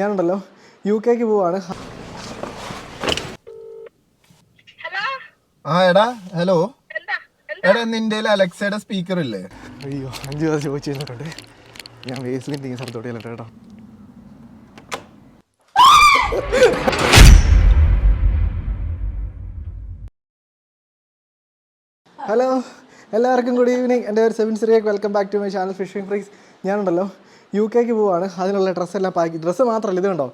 ഞാനുണ്ടല്ലോ യുകെക്ക് പോവാണ്. ആ എടാ ഹലോ എടാ നിന്റെ അലക്സയുടെ സ്പീക്കർ ഇല്ലേ? അയ്യോ 5 ദിവസം ചോദിച്ചു കഴിഞ്ഞിട്ടുണ്ട്. ഞാൻ വേസ്റ്റിൻ്റെ ഈ സ്ഥലത്തോട്ട് ചെല്ലട്ടെ കേട്ടോ. ഹലോ എല്ലാവർക്കും ഗുഡ് ഈവനിങ്. എൻ്റെ പേര് Sevin Cyriac. Welcome back to my channel fishing freaks. ഞാനുണ്ടല്ലോ യുകെക്ക് പോവാണ്. അതിനുള്ള ഡ്രസ്സെല്ലാം ഡ്രസ്സ് മാത്രമല്ല, ഇത് കണ്ടോ,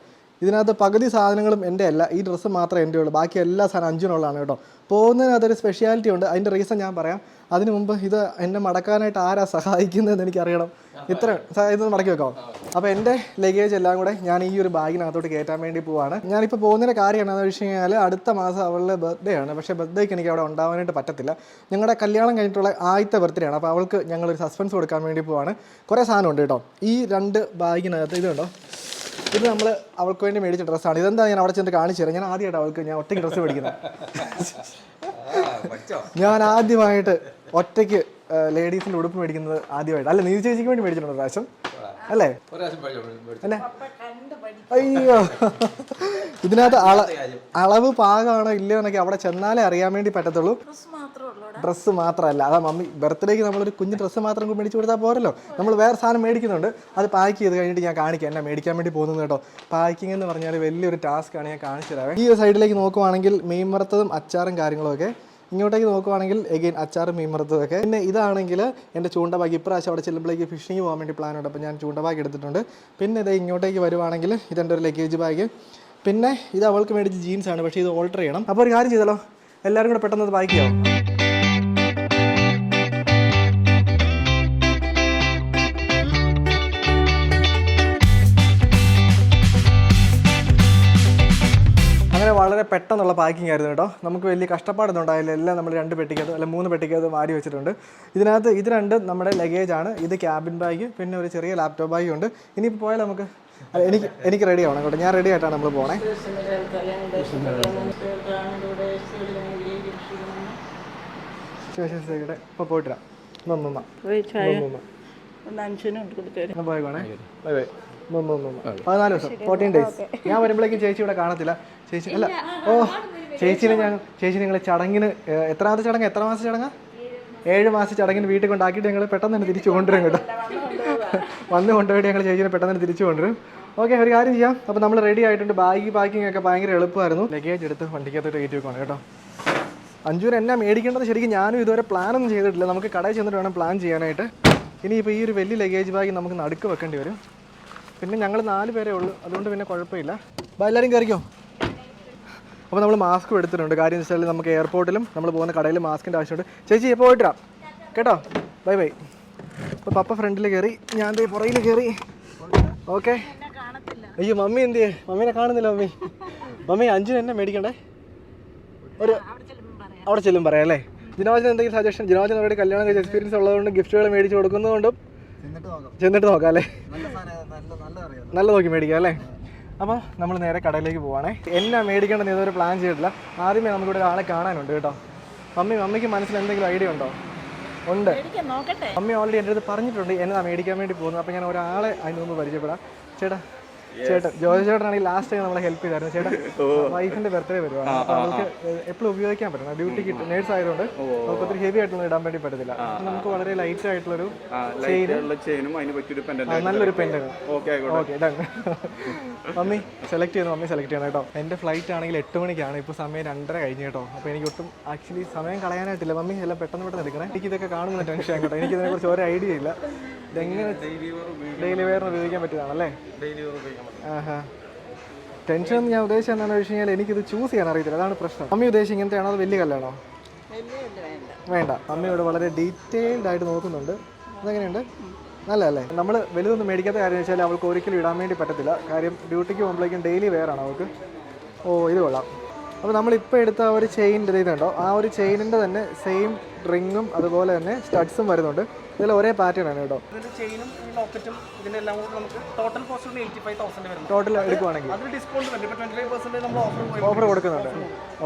ഇതിനകത്ത് പകുതി സാധനങ്ങളും എൻ്റെ അല്ല. ഈ ഡ്രസ്സ് മാത്രമേ എൻ്റെ ഉള്ളൂ, ബാക്കി എല്ലാ സാധനം അഞ്ചിനുള്ളതാണ് കേട്ടോ. പോകുന്നതിനകത്തൊരു സ്പെഷ്യാലിറ്റി ഉണ്ട്. അതിൻ്റെ റീസൺ ഞാൻ പറയാം. അതിന് മുമ്പ് ഇത് എന്നെ മടക്കാനായിട്ട് ആരാ സഹായിക്കുന്നതെന്ന് എനിക്കറിയണം. ഇതൊന്ന് മടക്കി വെക്കാം. അപ്പോൾ എൻ്റെ ലഗേജ് എല്ലാം കൂടെ ഞാൻ ഈ ഒരു ബാഗിനകത്തോട്ട് കയറ്റാൻ വേണ്ടി പോവാണ്. ഞാനിപ്പോൾ പോകുന്നതിൻ്റെ കാര്യം എന്താണെന്ന് വെച്ച് കഴിഞ്ഞാൽ അടുത്ത മാസം അവളുടെ ബർത്ത്ഡേ ആണ്. പക്ഷേ ബർത്ത്ഡേക്ക് എനിക്ക് അവിടെ ഉണ്ടാവാനായിട്ട് പറ്റത്തില്ല. ഞങ്ങളുടെ കല്യാണം കഴിഞ്ഞിട്ടുള്ള ആദ്യത്തെ ബർത്ത്ഡേ ആണ്. അപ്പോൾ അവൾക്ക് ഞങ്ങളൊരു സസ്പെൻസ് കൊടുക്കാൻ വേണ്ടി പോവാണ്. കുറേ സാധനമുണ്ട് കേട്ടോ. ഈ 2 ബാഗിനകത്ത് ഇത് കണ്ടോ, ഇത് നമ്മൾ അവൾക്ക് വേണ്ടി മേടിച്ച ഡ്രസ്സാണ്. ഇതെന്താ ഞാൻ അവിടെ ചെന്ന് കാണിച്ചു തരാം. ഞാൻ ഒറ്റയ്ക്ക് ഡ്രസ്സ് മേടിക്കുന്നത്. ഞാൻ ആദ്യമായിട്ട് ഒറ്റയ്ക്ക് ലേഡീസിൻ്റെ ഉടുപ്പ് മേടിക്കുന്നത് ആദ്യമായിട്ട്. അല്ല, നീ ചേച്ചിക്ക് വേണ്ടി മേടിച്ചിട്ടുണ്ട് പ്രാവശ്യം അല്ലേ? അല്ലേ? അയ്യോ, ഇതിനകത്ത് അളവ് പാകമാണോ ഇല്ലയോ എന്നൊക്കെ അവിടെ ചെന്നാലേ അറിയാൻ വേണ്ടി പറ്റത്തുള്ളൂ. ഡ്രസ്സ് മാത്രമല്ല, അതാ മമ്മി ബർത്ത്ഡേക്ക് നമ്മളൊരു കുഞ്ഞ് ഡ്രസ്സ് മാത്രം മേടിച്ച് കൊടുത്താൽ പോരല്ലോ. നമ്മൾ വേറെ സാധനം മേടിക്കുന്നുണ്ട്. അത് പാക്ക് ചെയ്ത് കഴിഞ്ഞിട്ട് ഞാൻ കാണിക്കാം എന്നെ മേടിക്കാൻ വേണ്ടി പോകുന്നത് കേട്ടോ. പാക്കിംഗ് എന്ന് പറഞ്ഞാൽ വലിയൊരു ടാസ്ക്കാണ്. ഞാൻ കാണിച്ചു തരാം. ഈ ഒരു സൈഡിലേക്ക് നോക്കുവാണെങ്കിൽ മീൻ വറുത്തതും അച്ചാറും കാര്യങ്ങളൊക്കെ, ഇങ്ങോട്ടേക്ക് നോക്കുവാണെങ്കിൽ എഗെയിൻ അച്ചാറും മീൻ വറുത്തതൊക്കെ. പിന്നെ ഇതാണെങ്കിൽ എൻ്റെ ചൂണ്ട ബാഗ്. ഇപ്രാവശ്യം അവിടെ ചെല്ലുമ്പോഴേക്ക് ഫിഷിങ് പോകാൻ വേണ്ടി പ്ലാനുണ്ട്. അപ്പോൾ ഞാൻ ചൂണ്ട ബാഗ് എടുത്തിട്ടുണ്ട്. പിന്നെ ഇത് ഇങ്ങോട്ടേക്ക് വരുവാണെങ്കിൽ ഇതെൻ്റെ ഒരു ലഗേജ് ബാഗ്. പിന്നെ ഇത് അവൾക്ക് മേടിച്ച് ജീൻസാണ്, പക്ഷേ ഇത് ഓൾട്ടർ ചെയ്യണം. അപ്പോൾ ഒരു കാര്യം ചെയ്തല്ലോ, എല്ലാവരും കൂടെ പെട്ടെന്ന് പാക്ക് ചെയ്യാം. അങ്ങനെ വളരെ പെട്ടെന്നുള്ള പാക്കിംഗ് ആയിരുന്നു കേട്ടോ. നമുക്ക് വലിയ കഷ്ടപ്പാടൊന്നും ഉണ്ടായില്ല. എല്ലാം നമ്മൾ 2 പെട്ടിക്കകത്ത് അല്ല 3 പെട്ടിക്കകത്ത് വാരി വെച്ചിട്ടുണ്ട്. ഇതിനകത്ത് ഇത് 2 നമ്മുടെ ലഗേജാണ്. ഇത് ക്യാബിൻ ബാഗ്, പിന്നെ ഒരു ചെറിയ ലാപ്ടോപ്പ് ബാഗും ഉണ്ട്. ഇനിയിപ്പോൾ പോയാൽ നമുക്ക് എനിക്ക് റെഡി ആവണം കേട്ടോ. ഞാൻ റെഡി ആയിട്ടാണ് നമ്മൾ പോണേ. ഇപ്പോൾ പോയിട്ടില്ല. പോയിക്കോണേ. Bye bye. 14 ദിവസം 14 ഡേയ്സ്. ഞാൻ വരുമ്പോഴേക്കും ചേച്ചി ഇവിടെ കാണത്തില്ല. ചേച്ചി അല്ല, ചേച്ചി നിങ്ങൾ ചടങ്ങിന് എത്ര മാസ ചടങ്ങാ? 7 മാസ ചടങ്ങിന് വീട്ടിൽ കൊണ്ടാക്കിയിട്ട് ഞങ്ങൾ പെട്ടെന്ന് തന്നെ തിരിച്ചു കൊണ്ടുവരും കേട്ടോ. വന്ന് കൊണ്ടുപോയിട്ട് ഞങ്ങൾ ചേച്ചിനെ പെട്ടെന്ന് തന്നെ തിരിച്ചു കൊണ്ടുവരും. ഓക്കെ, ഒരു കാര്യം ചെയ്യാം. അപ്പോൾ നമ്മൾ റെഡി ആയിട്ടുണ്ട്. ബാഗ് പാക്കിംഗ് ഒക്കെ ഭയങ്കര എളുപ്പമായിരുന്നു. ലഗേജ് എടുത്ത് വണ്ടിക്കകത്തോട്ട് കയറ്റി വെക്കണം കേട്ടോ. അഞ്ചൂര് എന്നാ മേടിക്കേണ്ടത് ശരിക്കും ഞാനും ഇതുവരെ പ്ലാനൊന്നും ചെയ്തിട്ടില്ല. നമുക്ക് കടയിൽ ചെന്നിട്ട് വേണം പ്ലാൻ ചെയ്യാനായിട്ട്. ഇനിയിപ്പോൾ ഈ ഒരു വലിയ ലഗേജ് ബാഗ് നമുക്ക് നടുക്ക് വെക്കേണ്ടി വരും. പിന്നെ ഞങ്ങൾ 4 പേരേ ഉള്ളൂ, അതുകൊണ്ട് പിന്നെ കുഴപ്പമില്ല. എല്ലാവരും കയറിക്കോ. അപ്പോൾ നമ്മൾ മാസ്ക് എടുത്തിട്ടുണ്ട്. കാര്യം എന്ന് വെച്ചാൽ നമുക്ക് എയർപോർട്ടിലും നമ്മൾ പോകുന്ന കടയിൽ മാസ്കിൻ്റെ ആവശ്യമുണ്ട്. ചേച്ചി ഇപ്പോൾ പോയിട്ടാ കേട്ടോ. Bye bye. അപ്പോൾ പപ്പ ഫ്രണ്ടിൽ കയറി, ഞാൻ പുറകിൽ കയറി. ഓക്കെ. അയ്യോ, മമ്മി എന്ത് ചെയ്യേ? മമ്മീനെ കാണുന്നില്ല. മമ്മി അഞ്ചിന് എന്നെ മേടിക്കണ്ടേ? അവിടെ ചെല്ലും പറയാം അല്ലേ? ജിനോജിന് എന്തെങ്കിലും സജഷൻ? ജിനോജിന് അവരുടെ കല്യാണം കഴിച്ച എക്സ്പീരിയൻസ് ഉള്ളതുകൊണ്ട് ഗിഫ്റ്റുകൾ മേടിച്ച് കൊടുക്കുന്നതുകൊണ്ടും ചെന്നിട്ട് നോക്കാം അല്ലേ? നല്ല നോക്കി മേടിക്കാം അല്ലേ? അപ്പോൾ നമ്മൾ നേരെ കടയിലേക്ക് പോവാണേ. എന്നാ മേടിക്കേണ്ടത് ഇതൊരു പ്ലാൻ ചെയ്തിട്ടില്ല. ആദ്യമേ നമുക്കിവിടെ ഒരാളെ കാണാനുണ്ട് കേട്ടോ. മമ്മിക്ക് മനസ്സിൽ എന്തെങ്കിലും ഐഡിയ ഉണ്ടോ? ഉണ്ട്. മമ്മി ഓൾറെഡി എൻ്റെ അടുത്ത് പറഞ്ഞിട്ടുണ്ട് എന്നാ മേടിക്കാൻ വേണ്ടി പോകുന്നത്. അപ്പോൾ ഞാൻ ഒരാളെ അതിന് മുമ്പ് പരിചയപ്പെടാം. ജോർജ് ചേട്ടനാണെങ്കിൽ ലാസ്റ്റ് ടൈം നമ്മളെ ഹെൽപ്പ് ചെയ്തായിരുന്നു. ചേട്ടൻ വൈഫിന്റെ ബർത്ത്ഡേ വരുവാണ്. അപ്പോൾ നമുക്ക് എപ്പോഴും ഉപയോഗിക്കാൻ പറ്റണം. ഡ്യൂട്ടി കിട്ടും. നേഴ്സ് ആയതുകൊണ്ട് നമുക്ക് ഒത്തിരി ഹെവി ആയിട്ടൊന്നും ഇടാൻ വേണ്ടി പറ്റത്തില്ല. നമുക്ക് വളരെ ലൈറ്റ് ആയിട്ടുള്ളൊരു നല്ലൊരു പെൻഡാണ്. Okay done. മമ്മി സെലക്ട് ചെയ്യണം കേട്ടോ. എൻ്റെ ഫ്ലൈറ്റ് ആണെങ്കിൽ 8 മണിക്കാണ്. ഇപ്പോൾ സമയം 2:30 കഴിഞ്ഞ് കേട്ടോ. അപ്പോൾ എനിക്ക് ഒട്ടും ആക്ച്വലി സമയം കളയാനായിട്ടില്ല. മമ്മി എല്ലാം പെട്ടെന്ന് എടുക്കണേ. എനിക്കിതൊക്കെ കാണുന്ന ടെൻഷൻ കേട്ടോ. എനിക്കിതിനെക്കുറിച്ച് ഒരു ഐഡിയ ഇല്ല. ഇതെങ്ങനെ ഡെയിലി വെയറിന് ഉപയോഗിക്കാൻ പറ്റിയതാണല്ലേ? ടെൻഷൻ ഞാൻ ഉദ്ദേശിച്ചത് എന്താണെന്ന് വെച്ച് കഴിഞ്ഞാൽ എനിക്കിത് ചൂസ് ചെയ്യാൻ അറിയത്തില്ല. അതാണ് പ്രശ്നം. മമ്മി ഉദ്ദേശിച്ച് ഇങ്ങനത്തെ ആണോ? അത് വലിയ കല്ലാണോ? വേണ്ട. മമ്മിയോട് വളരെ ഡീറ്റെയിൽഡ് ആയിട്ട് നോക്കുന്നുണ്ട്. അതെങ്ങനെയുണ്ട്? നല്ലതല്ലേ? നമ്മൾ വലുതൊന്നും മേടിക്കാത്ത കാര്യം വെച്ചാൽ അവൾക്ക് ഒരിക്കലും ഇടാൻ വേണ്ടി പറ്റത്തില്ല. കാര്യം ഡ്യൂട്ടിക്ക് പോകുമ്പോഴേക്കും ഡെയിലി വെയർ ആണ് അവൾക്ക്. ഇത് കൊള്ളാം. അപ്പോൾ നമ്മളിപ്പോൾ എടുത്ത ആ ഒരു ചെയിനിൻ്റെ ഇതുണ്ടോ, ആ ഒരു ചെയിനിൻ്റെ തന്നെ സെയിം റിങ്ങും അതുപോലെ തന്നെ സ്റ്റഡ്സും വരുന്നുണ്ട്. ഇതെല്ലാം ഒരേ പാറ്റേൺ ആണ് കേട്ടോ. ഇതിന്റെ ചെയിനും ഈ ലോക്കറ്റും ഇതിന്റെ എല്ലാം കൂടി നമുക്ക് ടോട്ടൽ കോസ്റ്റ് 85,000 വരും. ടോട്ടൽ എടുക്കുവാണെങ്കിൽ അതിൽ ഡിസ്കൗണ്ട് ഉണ്ട്. ഇപ്പോൾ 25% നമ്മൾ ഓഫർ കൊടുക്കുന്നുണ്ട്.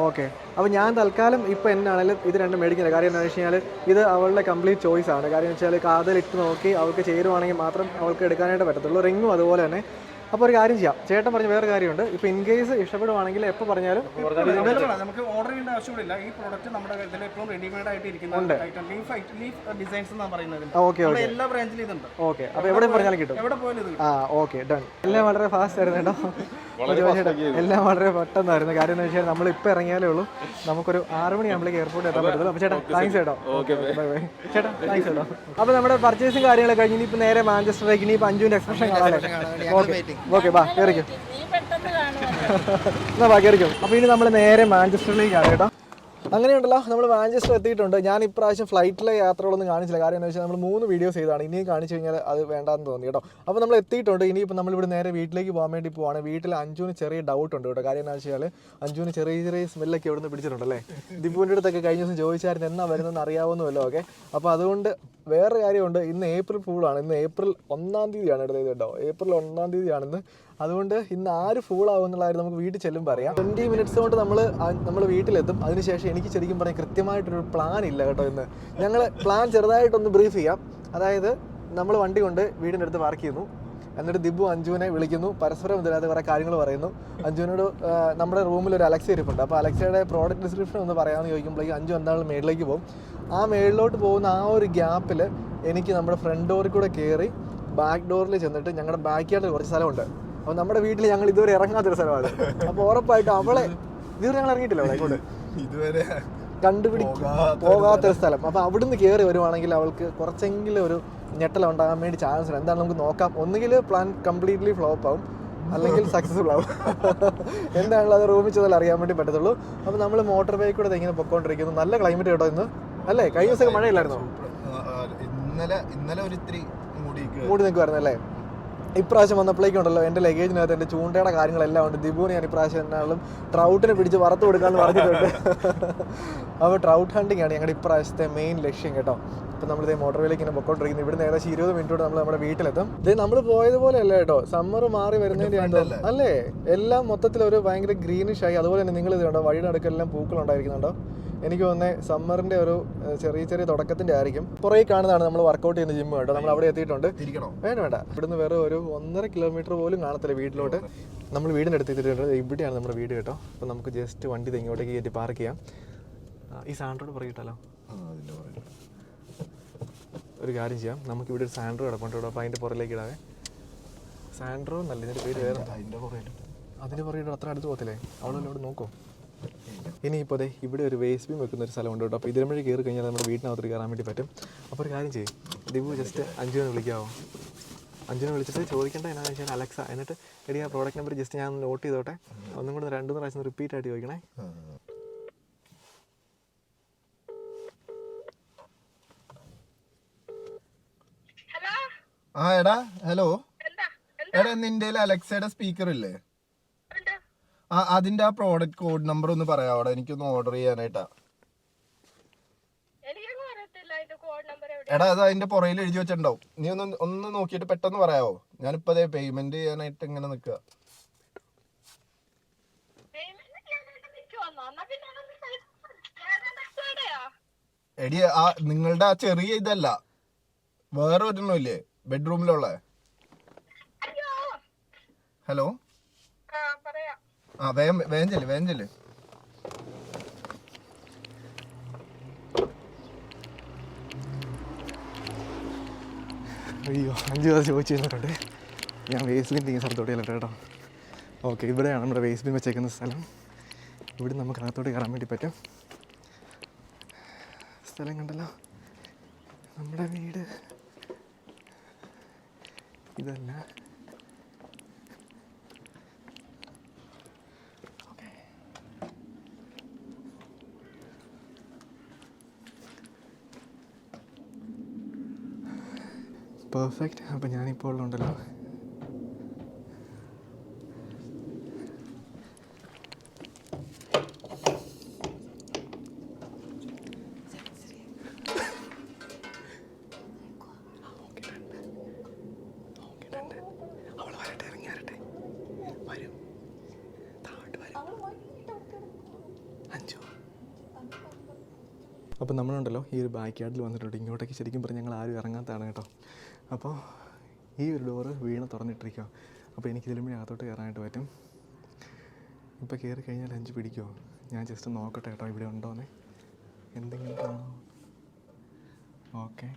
ഓക്കെ. അപ്പോൾ ഞാൻ തൽക്കാലം ഇപ്പോൾ എന്നാണെങ്കിലും ഇത് 2 മേടിക്കുന്നത്. കാര്യം എന്താണെന്ന് വെച്ച് കഴിഞ്ഞാൽ ഇത് അവളുടെ കംപ്ലീറ്റ് ചോയ്സ് ആണ്. കാര്യം വെച്ചാൽ കാതിലിട്ട് നോക്കി അവൾക്ക് ചേരുവാണെങ്കിൽ മാത്രം അവൾക്ക് എടുക്കാനായിട്ട് പറ്റത്തുള്ളൂ. റിങ്ങും അതുപോലെ തന്നെ അപ്പോൾ ഒരു കാര്യം ചെയ്യാം, ചേട്ടൻ പറഞ്ഞ വേറെ കാര്യമുണ്ട്. ഇപ്പോൾ ഇൻ കേസ് ഇഷ്ടപ്പെടുവാണെങ്കിൽ എപ്പോൾ പറഞ്ഞാലും നമുക്ക് ഓർഡർ ചെയ്യേണ്ട ആവശ്യമില്ല. ഈ പ്രോഡക്റ്റ് നമ്മുടെ ഇതിൽ എപ്പോഴും റെഡിമെയ്ഡ് ആയിട്ട് ഇരിക്കുന്നുണ്ട്. ലീഫ് ഡിസൈൻസ് എന്നാണ് പറയുന്നത്. ഓക്കെ ഓക്കെ, എല്ലാ ബ്രാഞ്ചിലും ഇതുണ്ട്. ഓക്കെ, അപ്പോൾ എവിടെ പറഞ്ഞാലും കിട്ടും. എവിടെ പോയാലും ഇത് ഓക്കെ, ഡൺ. എല്ലാം വളരെ ഫാസ്റ്റ് ആയിരുന്നു കേട്ടോ. എല്ലാം വളരെ പെട്ടെന്നായിരുന്നു. കാര്യം എന്ന് വെച്ചാൽ നമ്മൾ ഇപ്പോൾ ഇറങ്ങിയാലേ ഉള്ളൂ, നമുക്കൊരു 6 മണിയാകുമ്പോഴേക്ക് എയർപോർട്ട് എത്താൻ പറ്റുള്ളൂ. അപ്പോൾ ചേട്ടാ താങ്ക്സ് കേട്ടോ. ഓക്കെ, ബൈ ബൈ ചേട്ടാ, താങ്ക്സ് കേട്ടോ. അപ്പോൾ നമ്മുടെ പർച്ചേസും കാര്യങ്ങളൊക്കെ കഴിഞ്ഞ് ഇനിയിപ്പോൾ നേരെ മാഞ്ചസ്റ്ററിലേക്ക്, ഇനിയിപ്പോൾ അഞ്ജുവിൻ്റെ എക്സ്പ്രഷൻ കാണാമല്ലേ? ഓക്കെ, ബാ കയറിക്കും. എന്നാ ബാ കയറിക്കും. അപ്പോൾ ഇനി നമ്മൾ നേരെ മാഞ്ചസ്റ്ററിലേക്കാണ് കേട്ടോ. അങ്ങനെയുണ്ടല്ലോ, നമ്മൾ മാഞ്ചസ്റ്റർ എത്തിയിട്ടുണ്ട്. ഞാൻ ഇപ്രാവശ്യം ഫ്ലൈറ്റിലെ യാത്രകളൊന്നും കാണിച്ചില്ല. കാര്യം എന്ന് വെച്ചാൽ നമ്മൾ 3 വീഡിയോസ് ചെയ്താണ്. ഇനിയും കാണിച്ചു കഴിഞ്ഞാൽ അത് വേണ്ടാന്ന് തോന്നി കേട്ടോ. അപ്പോൾ നമ്മൾ എത്തിയിട്ടുണ്ട്. ഇനിയിപ്പോൾ നമ്മളിവിടെ നേരെ വീട്ടിലേക്ക് പോകാൻ വേണ്ടി പോവാണ്. വീട്ടിൽ അഞ്ജുവിന് ചെറിയ ഡൗട്ട് ഉണ്ട് കേട്ടോ. കാര്യം എന്ന് വെച്ചാൽ അഞ്ജുവിന് ചെറിയ സ്മെല്ലൊക്കെ എവിടെ നിന്ന് പിടിച്ചിട്ടുണ്ടല്ലേ. ദിപ്പുവിൻ്റെ അടുത്തൊക്കെ കഴിഞ്ഞ ദിവസം ചോദിച്ചായിരുന്നു എന്നാ വരുന്നതെന്ന് അറിയാവുന്നല്ലോ. ഓക്കെ, അപ്പോൾ അതുകൊണ്ട് വേറെ കാര്യമുണ്ട്. ഇന്ന് ഏപ്രിൽ ഫൂളാണ്. ഇന്ന് ഏപ്രിൽ 1-ാം തീയതിയാണ് എടുത്തത് കേട്ടോ. ഏപ്രിൽ 1-ാം തീയതിയാണെന്ന്. അതുകൊണ്ട് ഇന്ന് ആര് ഫൂളാവും എന്നുള്ളതായിരുന്നു നമുക്ക് വീട്ടിൽ ചെല്ലുമ്പോൾ അറിയാം. 20 മിനിറ്റ്സ് കൊണ്ട് നമ്മൾ വീട്ടിലെത്തും. അതിനുശേഷം എനിക്ക് ശരിക്കും പറഞ്ഞാൽ കൃത്യമായിട്ടൊരു പ്ലാൻ ഇല്ല കേട്ടോ. ഇന്ന് ഞങ്ങൾ പ്ലാൻ ചെറുതായിട്ടൊന്ന് ബ്രീഫ് ചെയ്യാം. അതായത് നമ്മൾ വണ്ടി കൊണ്ട് വീടിൻ്റെ അടുത്ത് പാർക്ക് ചെയ്യുന്നു. എന്നിട്ട് ദിബു അഞ്ജുവിനെ വിളിക്കുന്നു, പരസ്പരം ഇതിനകത്ത് കുറേ കാര്യങ്ങൾ പറയുന്നു. അഞ്ജുവിനോട് നമ്മുടെ റൂമിൽ ഒരു അലക്സ ഇരിപ്പുണ്ട്. അപ്പോൾ അലക്സയുടെ പ്രോഡക്റ്റ് ഡിസ്ക്രിപ്ഷൻ ഒന്ന് പറയാമെന്ന് ചോദിക്കുമ്പോഴേക്കും അഞ്ജു എന്താണെങ്കിലും മേളിലേക്ക് പോകും. ആ മേളിലോട്ട് പോകുന്ന ആ ഒരു ഗ്യാപ്പിൽ എനിക്ക് നമ്മുടെ ഫ്രണ്ട് ഡോറിൽ കൂടെ കയറി ബാക്ക് ഡോറിൽ ചെന്നിട്ട് ഞങ്ങളുടെ ബാക്ക് യാർഡിൽ കുറച്ച് സ്ഥലമുണ്ട്. അപ്പോൾ നമ്മുടെ വീട്ടിൽ ഞങ്ങൾ ഇതുവരെ ഇറങ്ങാത്തൊരു സ്ഥലമാണ്. അപ്പോൾ ഉറപ്പായിട്ടും അവളെ ഇതുവരെ ഞങ്ങൾ ഇറങ്ങിയിട്ടില്ല അവളെ കൊണ്ട് ഇതുവരെ പോകാത്തൊരു സ്ഥലം. അപ്പോൾ അവിടുന്ന് കയറി വരുവാണെങ്കിൽ അവൾക്ക് കുറച്ചെങ്കിലും ഒരു ഞെട്ടലുണ്ടാകാൻ വേണ്ടി ചാൻസ് ഉണ്ട്. എന്താണ് നമുക്ക് നോക്കാം. ഒന്നുകിൽ പ്ലാൻ കംപ്ലീറ്റ്ലി ഫ്ലോപ്പ് ആവും, അല്ലെങ്കിൽ സക്സസ്ഫുൾ ആവും. എന്താണല്ലോ അത് റൂമിൽ ചെന്നാൽ അറിയാൻ വേണ്ടി പറ്റത്തുള്ളൂ. അപ്പോൾ നമ്മൾ മോട്ടോർ ബൈക്ക് കൂടെ ഇങ്ങനെ പൊക്കോണ്ടിരിക്കുന്നു. നല്ല ക്ലൈമറ്റ് കേട്ടോ ഇന്ന്, അല്ലേ? കഴിഞ്ഞ ദിവസമൊക്കെ മഴയില്ലായിരുന്നോ? ഇന്നലെ ഒരു ഇത്തിരി മൂടി നിൽക്കുമായിരുന്നു അല്ലേ? ഇപ്രാവശ്യം വന്നപ്പോഴേക്കുണ്ടല്ലോ എൻ്റെ ലഗേജിനകത്ത് എൻ്റെ ചൂണ്ടയുടെ കാര്യങ്ങളെല്ലാം ഉണ്ട്. ദിബുവിന് ഞാൻ ഇപ്രാവശ്യം എന്നാലും ട്രൗട്ടിനെ പിടിച്ച് വറുത്ത് കൊടുക്കാമെന്ന് പറഞ്ഞിട്ടുണ്ട്. അപ്പോൾ ട്രൗട്ട് ഹണ്ടിങ് ആണ് ഞങ്ങളുടെ ഇപ്രാവശ്യത്തെ മെയിൻ ലക്ഷ്യം കേട്ടോ. അപ്പോൾ നമ്മളിതേ മോട്ടോർ വേയിലേക്ക് ഇങ്ങനെ പൊക്കോണ്ടിരിക്കുന്നത്. ഇവിടുന്ന് ഏകദേശം 20 മിനിറ്റോടെ നമ്മൾ നമ്മുടെ വീട്ടിലെത്തും. ഇത് നമ്മൾ പോയതുപോലെ അല്ല കേട്ടോ, സമ്മർ മാറി വരുന്നതിൻ്റെ അല്ലേ? എല്ലാം മൊത്തത്തിലൊരു ഭയങ്കര ഗ്രീനിഷ് ആയി. അതുപോലെ തന്നെ നിങ്ങൾ ഇത് കണ്ടോ, വഴിയുടെ അടുക്കെല്ലാം പൂക്കളുണ്ടായിരിക്കുന്നുണ്ടോ? എനിക്ക് തോന്നുന്നത് സമ്മറിൻ്റെ ഒരു ചെറിയ തുടക്കത്തിൻ്റെ ആയിരിക്കും. പുറകെ കാണുന്നതാണ് നമ്മൾ വർക്കൗട്ട് ചെയ്യുന്ന ജിമ്മ് കേട്ടോ. നമ്മൾ അവിടെ എത്തിയിട്ടുണ്ട്. വേണ്ട, ഇവിടുന്ന് വേറെ ഒരു 1.5 കിലോമീറ്റർ പോലും കാണത്തില്ല വീട്ടിലോട്ട്. നമ്മൾ വീടിൻ്റെ അടുത്ത് എത്തിയിട്ടുണ്ട്. ഇവിടെയാണ് നമ്മുടെ വീട് കേട്ടോ. അപ്പോൾ നമുക്ക് ജസ്റ്റ് വണ്ടി ഇങ്ങോട്ടേക്ക് കയറ്റി പാർക്ക് ചെയ്യാം. ഈ സാൻഡ്രോട് പറയിട്ടല്ലോ, ഒരു കാര്യം ചെയ്യാം, നമുക്കിവിടെ ഒരു സാൻഡ്രോ കിടപ്പുണ്ട് കേട്ടോ. അപ്പോൾ അതിൻ്റെ പുറകിലേക്ക് ഇടാവേ. സാൻഡ്രോ എന്നല്ല ഇതിൻ്റെ പേര്, വേറെ അതിൻ്റെ പുറകിട്ട് അത്ര അടുത്ത് പോകത്തില്ലേ? അവളോട് നോക്കോ. ഇനിയിപ്പോൾ അതെ ഇവിടെ ഒരു വേസ്റ്റ് ബീം വെക്കുന്ന ഒരു സ്ഥലമുണ്ട് കേട്ടോ. അപ്പോൾ ഇതിന് വഴി കയറി കഴിഞ്ഞാൽ നമ്മുടെ വീട്ടിനകത്ത് കയറാൻ വേണ്ടി പറ്റും. അപ്പോൾ ഒരു കാര്യം ചെയ്യും, ദിബു ജസ്റ്റ് അഞ്ജുവിനെ വിളിക്കാമോ? അഞ്ജുവിനെ വിളിച്ചിട്ട് ചോദിക്കേണ്ട എന്നാന്ന് വെച്ചാൽ അലക്സ, എന്നിട്ട് എടി ആ പ്രോഡക്റ്റ് നമ്പർ ജസ്റ്റ് ഞാൻ നോട്ട് ചെയ്തോട്ടെ, ഒന്നും കൂടെ 2-3 പ്രാവശ്യം റിപ്പീറ്റ് ആയിട്ട് ചോദിക്കണേ. എടാ ഹലോ, എടാ നിന്റെ അലക്സയുടെ സ്പീക്കർ ഇല്ലേ? അതിന്റെ ആ പ്രോഡക്റ്റ് കോഡ് നമ്പർ ഒന്ന് പറയാവോടാ, എനിക്കൊന്ന് ഓർഡർ ചെയ്യാനായിട്ടാ. എടാ അത് അതിന്റെ പുറകിൽ എഴുതി വെച്ചിട്ടുണ്ടാവും. നീ ഒന്ന് നോക്കിയിട്ട് പെട്ടെന്ന് പറയാവോ? ഞാനിപ്പോ അതേ പേയ്മെന്റ് ചെയ്യാനായിട്ട് ഇങ്ങനെ നിക്കുക. എടി ആ നിങ്ങളുടെ ആ ചെറിയ ഇതല്ല, വേറെ ഒരെണ്ണം ഇല്ലേ ബെഡ്റൂമിലുള്ള? ഹലോ, വേഗം ചെല്ല്. അയ്യോ, 5 ദിവസം ചോദിച്ചു കഴിഞ്ഞിട്ടുണ്ട്. ഞാൻ വേസ്റ്റ് ബിൻ തീങ്ങ സ്ഥലത്തോട്ട് ചെല്ലട്ടെ കേട്ടോ. ഓക്കെ, ഇവിടെയാണ് നമ്മുടെ വേസ്റ്റ് ബിൻ വെച്ചേക്കുന്ന സ്ഥലം. ഇവിടെ നമുക്ക് അകത്തോട്ട് കയറാൻ വേണ്ടി പറ്റും. സ്ഥലം കണ്ടല്ലോ, നമ്മുടെ വീട് ഇതല്ല. പെർഫെക്റ്റ്. അപ്പം ഞാനിപ്പോൾ ഉള്ളതുണ്ടല്ലോ, അവൾ വരട്ടെ, ഇറങ്ങി വരട്ടെ, വരും, താഴോട്ട് വരും. അഞ്ചു. അപ്പോൾ നമ്മളുണ്ടല്ലോ ഈ ഒരു ബാക്ക് യാർഡിൽ വന്നിട്ടുണ്ട്. ഇങ്ങോട്ടേക്ക് ശരിക്കും പറഞ്ഞാൽ ഞങ്ങൾ ആരും ഇറങ്ങാത്തതാണ് കേട്ടോ. അപ്പോൾ ഈ ഒരു ഡോറ് വീണ് തുറന്നിട്ടിരിക്കുക. അപ്പോൾ എനിക്ക് ഇതിലും അകത്തോട്ട് കയറാനായിട്ട് പറ്റും. ഇപ്പോൾ കയറി കഴിഞ്ഞാൽ 5 പിടിക്കുമോ? ഞാൻ ജസ്റ്റ് നോക്കട്ടെ കേട്ടോ ഇവിടെ ഉണ്ടോയെന്ന്. എന്തെങ്കിലും കാണോ? ഓക്കെ.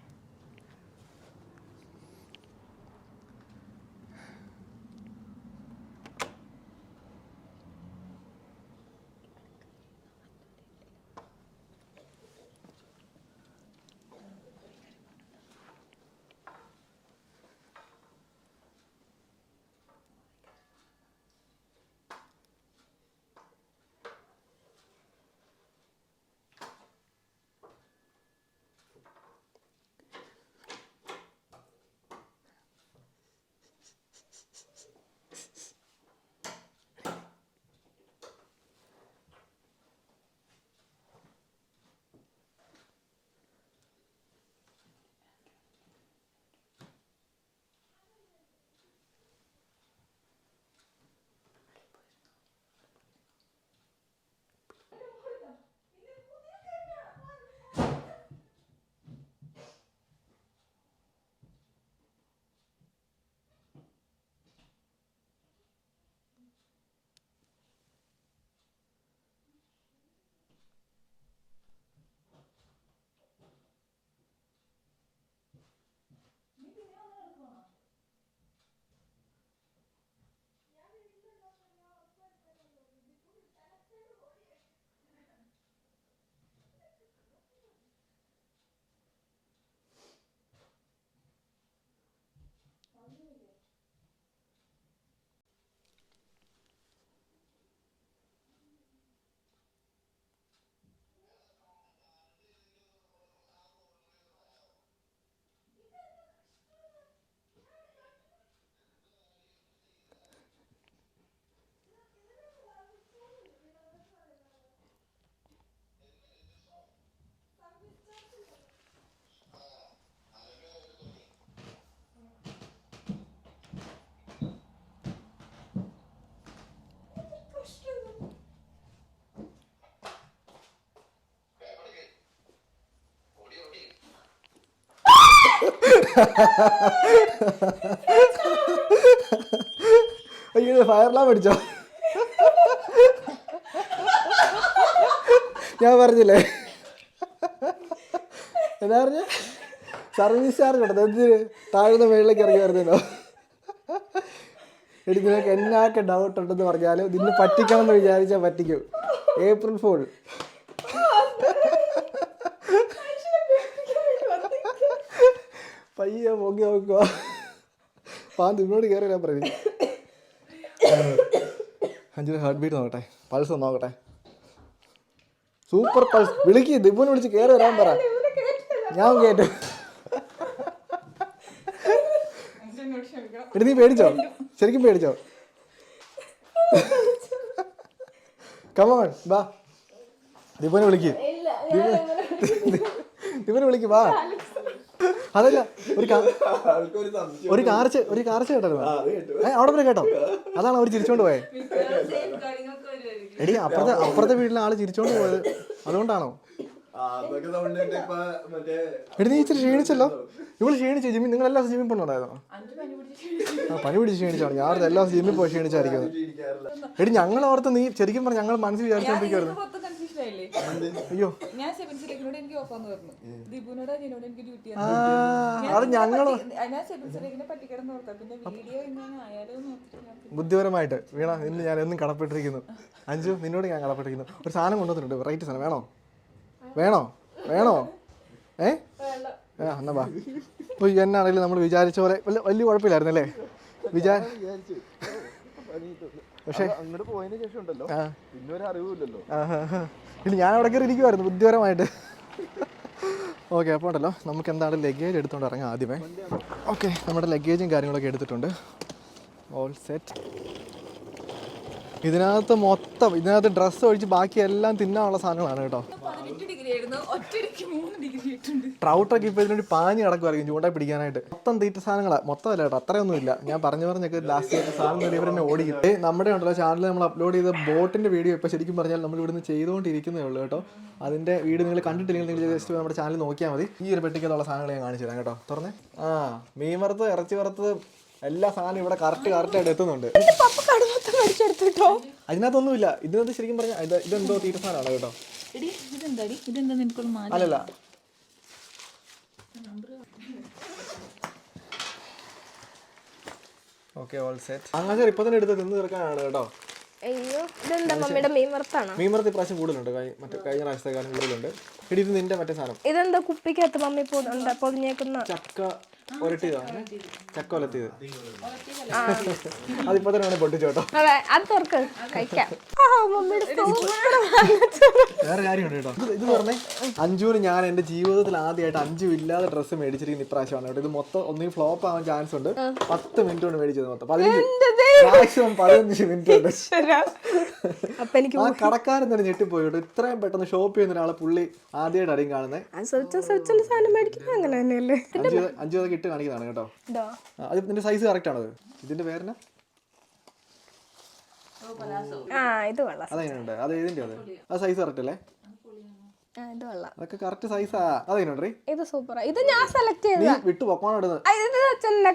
അയ്യോ, ഫയർ അലാം അടിച്ചോ? ഞാൻ പറഞ്ഞില്ലേ എന്താ പറഞ്ഞ? സർവീസ് ചാർജ് ഉണ്ടോ? എന്തിന് താഴ്ന്ന മേളിലേക്ക് ഇറങ്ങി വരുന്നല്ലോ? എടി നിനക്ക് എന്നൊക്കെ ഡൗട്ട് ഉണ്ടെന്ന് പറഞ്ഞാലും നിന്നെ പറ്റിക്കണം എന്ന് വിചാരിച്ചാൽ പറ്റിക്കും. April full. പയ്യെ പൊങ്ങി നോക്കുക. പാൻ നിന്നോട് കയറി ഞാൻ പറയും. 5 ഹാർട്ട് ബീറ്റ് നോക്കട്ടെ, പൾസ് നോക്കട്ടെ. Super pulse. വിളിക്ക്, ദിബുനെ വിളിച്ച് കയറി വരാൻ പറ. ഞാൻ കേട്ടു. എടി നീ പേടിച്ചോ? ശരിക്കും പേടിച്ചോ? കമോൺ ബാ, ദിബുനെ വിളിക്ക്. ദിബുനെ വിളിക്ക് വാ. അതല്ല, ഒരു കാർച്ച കേട്ടോ അവിടെ വരെ കേട്ടോ? അതാണ് അവർ ചിരിച്ചോണ്ട് പോയത്. എടി അപ്പുറത്തെ വീട്ടിലെ ആള് ചിരിച്ചോണ്ട് പോയത് അതുകൊണ്ടാണോ? എടി നീ ഇച്ചിരി ക്ഷീണിച്ചല്ലോ. ഇവള് ക്ഷീണിച്ചു. ജിമ്മി നിങ്ങളെല്ലാം ജിമ്മിൽ പോകണുണ്ടായിരുന്നോ? പനി പിടിച്ച് ക്ഷീണിച്ചാണ്. ഞാൻ എല്ലാ ജിമ്മിൽ പോയി ക്ഷീണിച്ചായിരിക്കും. എടി ഞങ്ങൾ ഓർത്ത് നീ ശരിക്കും പറഞ്ഞ ഞങ്ങൾ മനസ്സിൽ വിചാരിച്ചോണ്ടിരിക്കുവായിരുന്നു. അയ്യോ അത് ഞങ്ങൾ ബുദ്ധിപരമായിട്ട് വീണ ഇന്ന് ഞാൻ എന്നും കടപ്പെട്ടിരിക്കുന്നു. അഞ്ചു നിന്നോട് ഞാൻ കടപ്പെട്ടിരിക്കുന്നു. ഒരു സാധനം കൊണ്ടുവന്നിട്ടുണ്ട്, വെറൈറ്റി സാധനം. വേണോ വേണോ വേണോ? എന്നാ ബാ. ഇപ്പോൾ എന്നാണെങ്കിലും നമ്മൾ വിചാരിച്ച പോലെ വലിയ കുഴപ്പമില്ലായിരുന്നല്ലേ? പക്ഷേ അങ്ങോട്ട് പോയതിനു ശേഷം ഉണ്ടല്ലോ പിന്നെ ഒരു അറിവില്ലല്ലോ. ഇല്ല, ഞാൻ അവിടെ കയറി ഇരിക്കുമായിരുന്നു ബുദ്ധിപരമായിട്ട്. ഓക്കെ, അപ്പോൾ ഉണ്ടല്ലോ നമുക്ക് എന്താണ് ലഗേജ് എടുത്തുകൊണ്ട് ഇറങ്ങാം ആദ്യമേ. ഓക്കെ, നമ്മുടെ ലഗേജും കാര്യങ്ങളൊക്കെ എടുത്തിട്ടുണ്ട്. All set. ഇതിനകത്ത് ഡ്രസ്സ് ഒഴിച്ച് ബാക്കി എല്ലാം തിന്നാനുള്ള സാധനങ്ങളാണ് കേട്ടോ. ട്രൗട്ടൊക്കെ ഇപ്പോൾ ഇതിനൊരു പാഞ്ഞ് കിടക്കുമായിരിക്കും ചൂണ്ട പിടിക്കാനായിട്ട്. മൊത്തം തീറ്റ സാധനങ്ങളാണ്. മൊത്തമല്ല കേട്ടോ, അത്രയൊന്നും ഇല്ല. ഞാൻ പറഞ്ഞൊക്കെ ലാസ്റ്റ് സാധനം ഇവരെന്നെ ഓടിക്കിട്ട്. നമ്മുടെ ഉണ്ടല്ലോ ചാനലിൽ നമ്മൾ അപ്ലോഡ് ചെയ്ത ബോട്ടിൻ്റെ വീഡിയോ ഇപ്പോൾ ശരിക്കും പറഞ്ഞാൽ നമ്മൾ ഇവിടുന്ന് ചെയ്തുകൊണ്ടിരിക്കുന്നേ ഉള്ളൂ കേട്ടോ. അതിൻ്റെ വീഡിയോ നിങ്ങൾ കണ്ടിട്ടില്ലെങ്കിൽ നിങ്ങൾ ജസ്റ്റ് നമ്മുടെ ചാനൽ നോക്കിയാൽ മതി. ഈ ഒരു പെട്ടിക്കത്തുള്ള സാധനങ്ങൾ ഞാൻ കാണിച്ചു തരാം കേട്ടോ. തുറന്നേ. മീൻ വറുത്ത്, ഇറച്ചി വറുത്തത്, എല്ലാ സാധനവും ഇവിടെ കറക്റ്റ് ആയിട്ട് എത്തുന്നുണ്ട്. പപ്പ കട മൊത്തം മേടിച്ചെടുത്തിട്ടോ. അതിനകത്തൊന്നുമില്ല. ഇതിനകത്ത് ശരിക്കും പറഞ്ഞാൽ ഇതെന്തോ തീറ്റ സാധനമാണ് കേട്ടോ. അല്ലല്ല, ഓക്കെ, ഓൾ സെറ്റ്. അങ്ങനെ ഇപ്പൊ തന്നെ എടുത്ത് തിന്ന് തീർക്കാനാണ് കേട്ടോ. അയ്യോ, ഇതെന്താ മമ്മിയുടെ മീൻ വറുത്താണോ? മീൻ വറുത്ത് ഇപ്രാവശ്യം കൂടുതലുണ്ട്, മറ്റേ കഴിഞ്ഞ പ്രാവശ്യത്തെക്കാളും കൂടുതലുണ്ട്. ഇടി ഇത് നിന്റെ മറ്റേ സാധനം. ഇതെന്താ കുപ്പിക്കകത്ത് മമ്മി പൊതിഞ്ഞേക്കുന്ന? ചക്ക ഒരട്ടിയതാണ്, ചക്ക ഒലത്തിയത്. അതിപ്പോ തന്നെ വേണേ പൊട്ടിച്ചോട്ടോ. അതെ, അത് തുറക്ക് കഴിക്കാം. വേറെ കാര്യമുണ്ട് കേട്ടോ. ഇത് പറഞ്ഞേ, അഞ്ജുവിന് ഞാൻ എന്റെ ജീവിതത്തിൽ ആദ്യമായിട്ട് അഞ്ജു ഇല്ലാതെ ഡ്രസ്സ് മേടിച്ചിരിക്കുന്ന ഇപ്രാവശ്യമാണ് കേട്ടോ. ഇത് മൊത്തം ഒന്നും ഫ്ലോപ്പ് ആവാൻ ചാൻസ് ഉണ്ട്. 10 മിനിറ്റ് കൊണ്ട് മേടിച്ചത് മൊത്തം. 15 മിനിറ്റ് ഉണ്ട്. ആ കടക്കാരൻ തന്നെ ഞെട്ടിപ്പോയി കേട്ടോ. ഇത്രയും പെട്ടെന്ന് ഷോപ്പ് ചെയ്യുന്ന ഒരാളെ പുള്ളി ആദ്യമായിട്ട് അറിയും കാണുന്നത്. അഞ്ചു അതൊക്കെ ഇട്ട് കാണിക്കുന്നതാണ് കേട്ടോ. അത് ഇതിന്റെ സൈസ് കറക്റ്റ് ആണത്. ഇതിന്റെ പേരെന്നാ? അതെങ്ങനെയുണ്ട്? അത് ഇതിന്റെ അത് സൈസ് കറക്റ്റ് അല്ലേ? അതൊക്കെ കറക്റ്റ് സൈസാ. അതെങ്ങനെയുണ്ട്? ഇത് സൂപ്പറാ. ഇത് ഞാൻ സെലക്ട് ചെയ്തു. വിട്ടു പൊക്കോണിടുന്നത്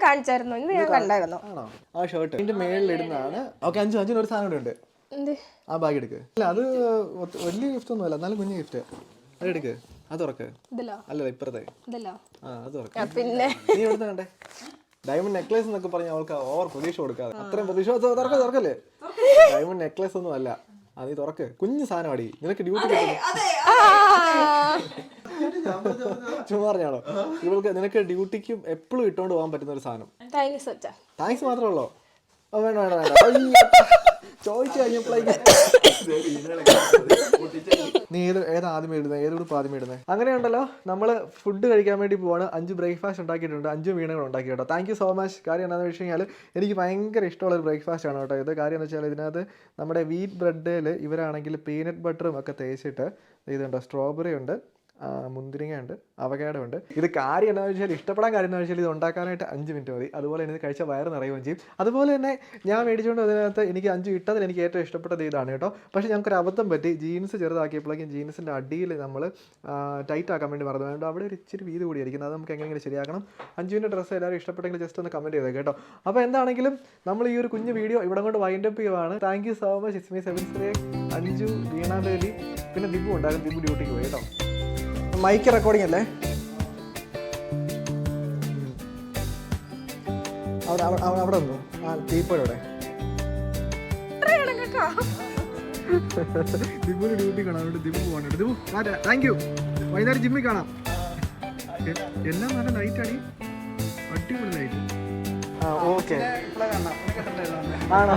കാണിച്ചായിരുന്നു. ഇത് ഞാൻ കണ്ടായിരുന്നു. ആണോ? ആ ഷർട്ട് ഇതിന്റെ മേളിൽ ഇടുന്നതാണ്. ഓക്കെ, അഞ്ചിന് ഒരു സാധനം ഉണ്ട്. ആ ബാഗ് എടുക്ക്. അല്ല, അത് വലിയ ഗിഫ്റ്റ് ഒന്നും അല്ല, എന്നാലും കുഞ്ഞു ഗിഫ്റ്റ്. അത് എടുക്ക്. അത് തുറക്ക്. അല്ലല്ല, ഇപ്പുറത്തെ. ആ, അത് തുറക്ക്. പിന്നെ നീ എവിടുന്ന് കണ്ടേ? ഡയമണ്ട് നെക്ലേസ് എന്നൊക്കെ പറഞ്ഞ അവൾക്ക് ഓവർ പ്രതീക്ഷ കൊടുക്കാതെ. അത്രയും പ്രതീക്ഷ തുറക്കല്ലേ? ഡയമണ്ട് നെക്ലേസ് ഒന്നും അല്ല. നീ തുറക്ക്. കുഞ്ഞു സാധനം അടി. നിനക്ക് ഡ്യൂട്ടി ചുമ്മാ പറഞ്ഞാണോ? ഇവൾക്ക് നിനക്ക് ഡ്യൂട്ടിക്കും എപ്പോഴും ഇട്ടോണ്ട് പോകാൻ പറ്റുന്ന ഒരു സാധനം. താങ്ക്സ് മാത്രമേ ഉള്ളോ? വേണ്ട വേണ്ട വേണ്ട, ചോദിച്ചു കഴിഞ്ഞപ്പോഴേക്കും നീ ഏതാ ആദ്യം ഇടുന്നത്? ഏതോടുപ്പ് ആദ്യം ഇടുന്നത്? അങ്ങനെയുണ്ടല്ലോ, നമ്മൾ ഫുഡ് കഴിക്കാൻ വേണ്ടി പോവാണ്. 5 ബ്രേക്ക്ഫാസ്റ്റ് ഉണ്ടാക്കിയിട്ടുണ്ട്, 5 വീണകൾ ഉണ്ടാക്കി കേട്ടോ. Thank you so much. കാര്യം എന്താണെന്ന് വെച്ച് കഴിഞ്ഞാൽ എനിക്ക് ഭയങ്കര ഇഷ്ടമുള്ളൊരു ബ്രേക്ക്ഫാസ്റ്റ് ആണ് കേട്ടോ ഇത്. കാര്യം എന്ന് വെച്ചാൽ ഇതിനകത്ത് നമ്മുടെ വീറ്റ് ബ്രെഡിൽ ഇവരാണെങ്കിൽ പീനട്ട് ബട്ടറും ഒക്കെ തേച്ചിട്ട് ഇതുണ്ട്. സ്ട്രോബെറി ഉണ്ട്, മുന്തിരിങ്ങ ഉണ്ട്, അവകാഡോ ഉണ്ട്. ഇത് കാര്യം എന്താണെന്ന് വെച്ചാൽ, ഇഷ്ടപ്പെടാൻ കാര്യം എന്താണെന്ന് വെച്ചാൽ ഇത് ഉണ്ടാക്കാനായിട്ട് 5 മിനിറ്റ് മതി. അതുപോലെ തന്നെ ഇത് കഴിച്ച വയറ് നിറയുകയും ചെയ്യും. അതുപോലെ തന്നെ ഞാൻ മേടിച്ചുകൊണ്ട് അതിനകത്ത് എനിക്ക് 5 ഇട്ടതിൽ എനിക്ക് ഏറ്റവും ഇഷ്ടപ്പെട്ടത് ഇതാണ് കേട്ടോ. പക്ഷേ ഞങ്ങൾക്കൊരു അബദ്ധം പറ്റി. ജീൻസ് ചെറുതാക്കിയപ്പോഴേക്കും ജീൻസിൻ്റെ അടിയിൽ നമ്മൾ ടൈറ്റ് ആക്കാൻ വേണ്ടി മറന്നു. അതുകൊണ്ട് അവിടെ ഒരു ഇച്ചിരി വീതി കൂടിയായിരിക്കുന്നത്. അത് നമുക്ക് എങ്ങനെയെങ്കിലും ശരിയാക്കണം. അഞ്ജുവിൻ്റെ ഡ്രസ്സ് എല്ലാവരും ഇഷ്ടപ്പെട്ടെങ്കിൽ ജസ്റ്റ് ഒന്ന് കമൻറ്റ് ചെയ്തേക്കാം കേട്ടോ. അപ്പോൾ എന്താണെങ്കിലും നമ്മൾ ഈ ഒരു കുഞ്ഞു വീഡിയോ ഇവിടെ കൊണ്ട് വൈൻഡപ്പ് ചെയ്യുവാണ്. Thank you so much. It's me 7 Anju, Veena Devi, പിന്നെ ദിബു ഉണ്ടായിരുന്നു. ദിബു ഡ്യൂട്ടിക്ക് പോയി കേട്ടോ. മൈക്ക് റെക്കോർഡിംഗ് അല്ലേ? അവിടെ വന്നു. ആ ടീപ്പോടെ ദിബുന് ഡ്യൂട്ടി കാണാം. അതുകൊണ്ട് ദിബു പോകാനുണ്ട്. Dibu thank you. വൈകുന്നേരം ജിമ്മിൽ കാണാം. എല്ലാം നല്ല ലൈറ്റാണ്, അടിപൊളി ലൈറ്റ്. ഓക്കെ, ആണോ?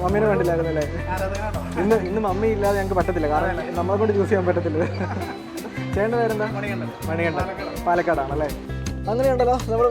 മമ്മീനെ കണ്ടില്ലായിരുന്നല്ലേ? ഇന്ന് മമ്മി ഇല്ലാതെ ഞങ്ങൾക്ക് പറ്റത്തില്ല, കാരണം നമ്മളെ കൊണ്ട് ചൂസ് ചെയ്യാൻ പറ്റത്തില്ല. ചേട്ടൻ്റെ പേരെന്താ? മണികണ്ഠൻ, പാലക്കാടാണല്ലേ? അങ്ങനെയുണ്ടല്ലോ നമ്മൾ